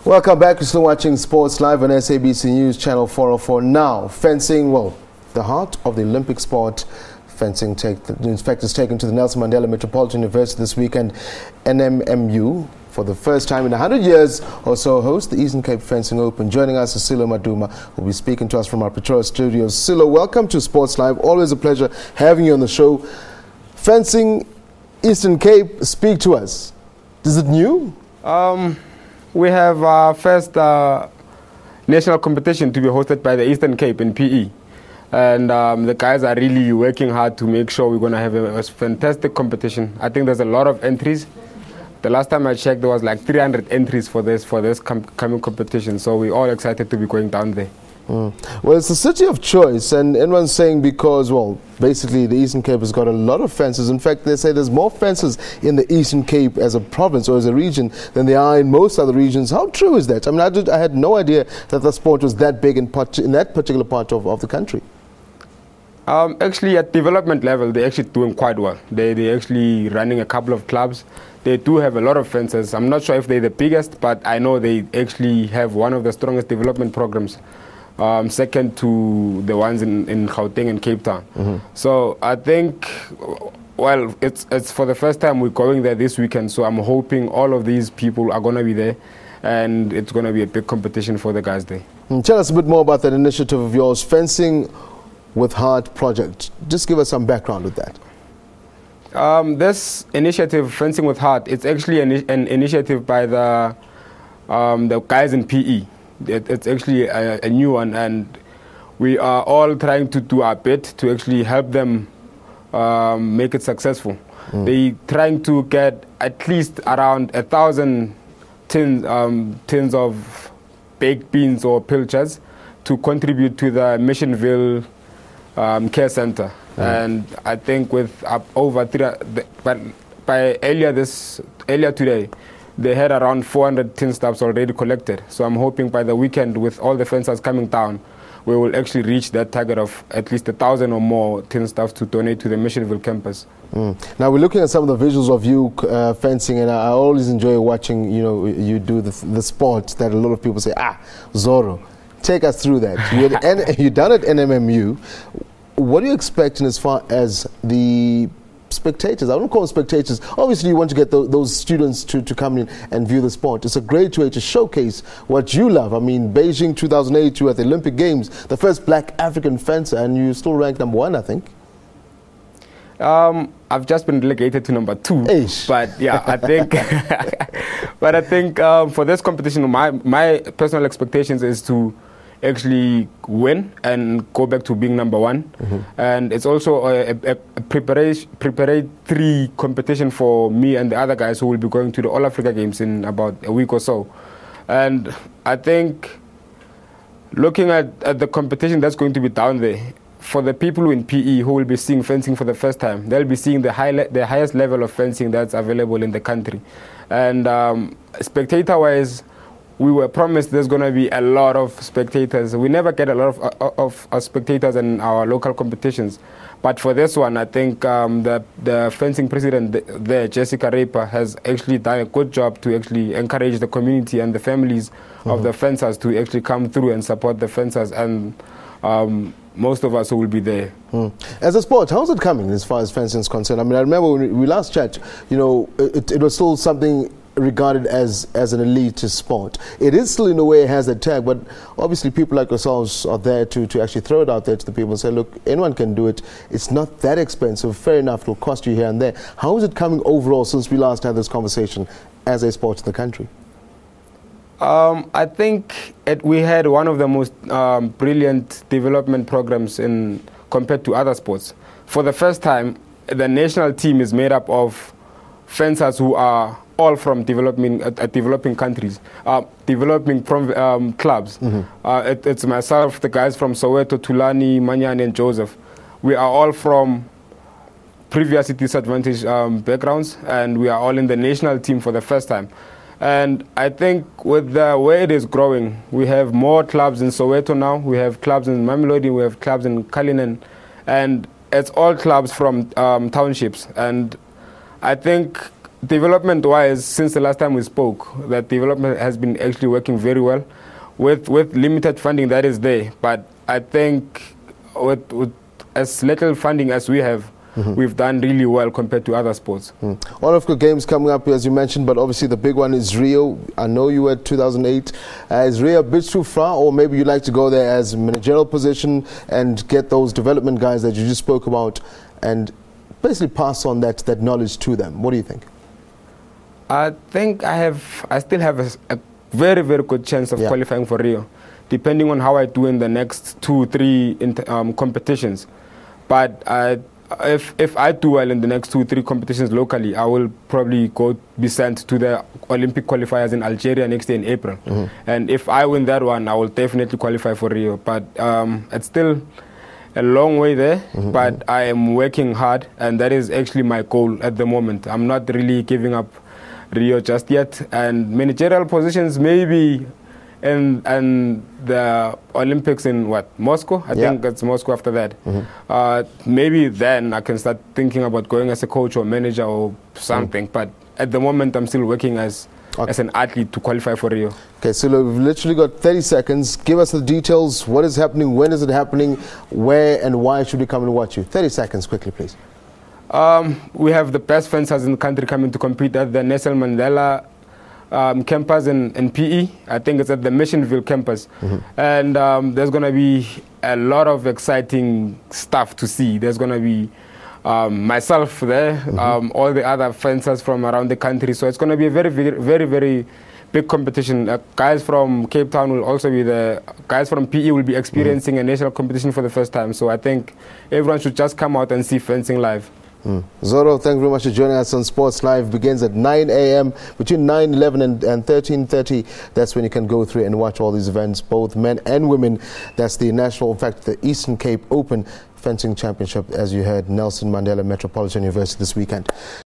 Welcome back. You're still watching Sports Live on SABC News Channel 404. Now, fencing, well, the heart of the Olympic sport. Fencing is taken to the Nelson Mandela Metropolitan University this weekend. NMMU, for the first time in 100 years or so, hosts the Eastern Cape Fencing Open. Joining us is Sello Maduma, who will be speaking to us from our Pretoria studios. Sello, welcome to Sports Live. Always a pleasure having you on the show. Fencing, Eastern Cape, speak to us. Is it new? We have our first national competition to be hosted by the Eastern Cape in PE. And the guys are really working hard to make sure we're going to have a fantastic competition. I think there's a lot of entries. The last time I checked, there was like 300 entries for this coming competition. So we're all excited to be going down there. Well, it's a city of choice, and everyone's saying because, well, basically the Eastern Cape has got a lot of fences. In fact, they say there's more fences in the Eastern Cape as a province or as a region than there are in most other regions. How true is that? I mean, I had no idea that the sport was that big in that particular part of the country. Actually, at development level, they're actually doing quite well. They're actually running a couple of clubs. They do have a lot of fences. I'm not sure if they're the biggest, but I know they actually have one of the strongest development programs. Second to the ones in Gauteng and Cape Town. So I think, well, it's for the first time we're going there this weekend, so I'm hoping all of these people are going to be there, and it's going to be a big competition for the guys there. Tell us a bit more about that initiative of yours, Fencing with Heart project. Just give us some background with that. This initiative, Fencing with Heart, it's actually an initiative by the guys in PE. It's actually a new one, and we are all trying to do our bit to actually help them make it successful. They're trying to get at least around 1,000 tins of baked beans or pilchards to contribute to the Missionville Care Center. And I think with over by earlier today, they had around 400 tin stuffs already collected. So I'm hoping by the weekend, with all the fencers coming down, we will actually reach that target of at least 1,000 or more tin stuffs to donate to the Missionville campus. Now we're looking at some of the visuals of you fencing, and I always enjoy watching, you know, you do the sport that a lot of people say, Zorro. Take us through that. You've done it at NMMU. What do you expect in as far as the spectators? I don't call them spectators. Obviously, you want to get those students to come in and view the sport. It's a great way to showcase what you love. I mean, Beijing 2008, you were at the Olympic Games, the first black African fencer, and you still ranked #1, I think. I've just been relegated to #2. Eish. But yeah, I think, but I think for this competition, my personal expectations is to actually win and go back to being #1. And it's also a preparatory competition for me and the other guys who will be going to the All Africa Games in about a week or so. And I think looking at the competition that's going to be down there, for the people in PE who will be seeing fencing for the first time, they'll be seeing the highest level of fencing that's available in the country. And spectator-wise, we were promised there's going to be a lot of spectators. We never get a lot of spectators in our local competitions. But for this one, I think the fencing president there, Jessica Raper, has actually done a good job to actually encourage the community and the families of the fencers to actually come through and support the fencers, and most of us will be there. As a sport, how's it coming as far as fencing is concerned? I mean, I remember when we last chat, you know, it was still something regarded as an elitist sport. It is still, in a way, has that tag, but obviously people like yourselves are there to actually throw it out there to the people and say, look, anyone can do it. It's not that expensive. Fair enough, it'll cost you here and there. How is it coming overall since we last had this conversation as a sport in the country? I think we had one of the most brilliant development programs compared to other sports. For the first time, the national team is made up of fencers who are all from developing countries, developing from clubs. It's myself, the guys from Soweto, Tulani, Manyane, and Joseph. We are all from previously disadvantaged backgrounds, and we are all in the national team for the first time. And I think with the way it is growing, we have more clubs in Soweto now, we have clubs in Mamelodi, we have clubs in Cullinan, and it's all clubs from townships. And I think development-wise, since the last time we spoke, that development has been actually working very well with limited funding that is there. But I think with as little funding as we have, we've done really well compared to other sports. All of the games coming up, as you mentioned, but obviously the big one is Rio. I know you were at 2008. Is Rio a bit too far, or maybe you'd like to go there as a managerial position and get those development guys that you just spoke about and basically pass on that knowledge to them? What do you think? I think I still have a very, very good chance of qualifying for Rio, depending on how I do in the next 2-3 competitions. But if I do well in the next 2-3 competitions locally, I will probably be sent to the Olympic qualifiers in Algeria next year in April. And if I win that one, I will definitely qualify for Rio. But it's still a long way there, but I am working hard, and that is actually my goal at the moment. I'm not really giving up Rio just yet. And managerial positions maybe and the Olympics in Moscow? I think it's Moscow after that. Maybe then I can start thinking about going as a coach or manager or something. But at the moment, I'm still working as an athlete to qualify for Rio. Okay, so we've literally got 30 seconds. Give us the details. What is happening? When is it happening? Where and why should we come and watch you? 30 seconds, quickly, please. We have the best fencers in the country coming to compete at the Nelson Mandela campus in PE. I think it's at the Missionville campus. And there's going to be a lot of exciting stuff to see. There's going to be myself there, all the other fencers from around the country. So it's going to be a very, very, very big competition. Guys from Cape Town will also be there. Guys from PE will be experiencing a national competition for the first time. So I think everyone should just come out and see fencing live. Zoro, thank you very much for joining us on Sports Live. Begins at 9 a.m. Between 9, 11 and 13:30. That's when you can go through and watch all these events, both men and women. That's the national, in fact, the Eastern Cape Open Fencing Championship, as you heard, Nelson Mandela Metropolitan University this weekend.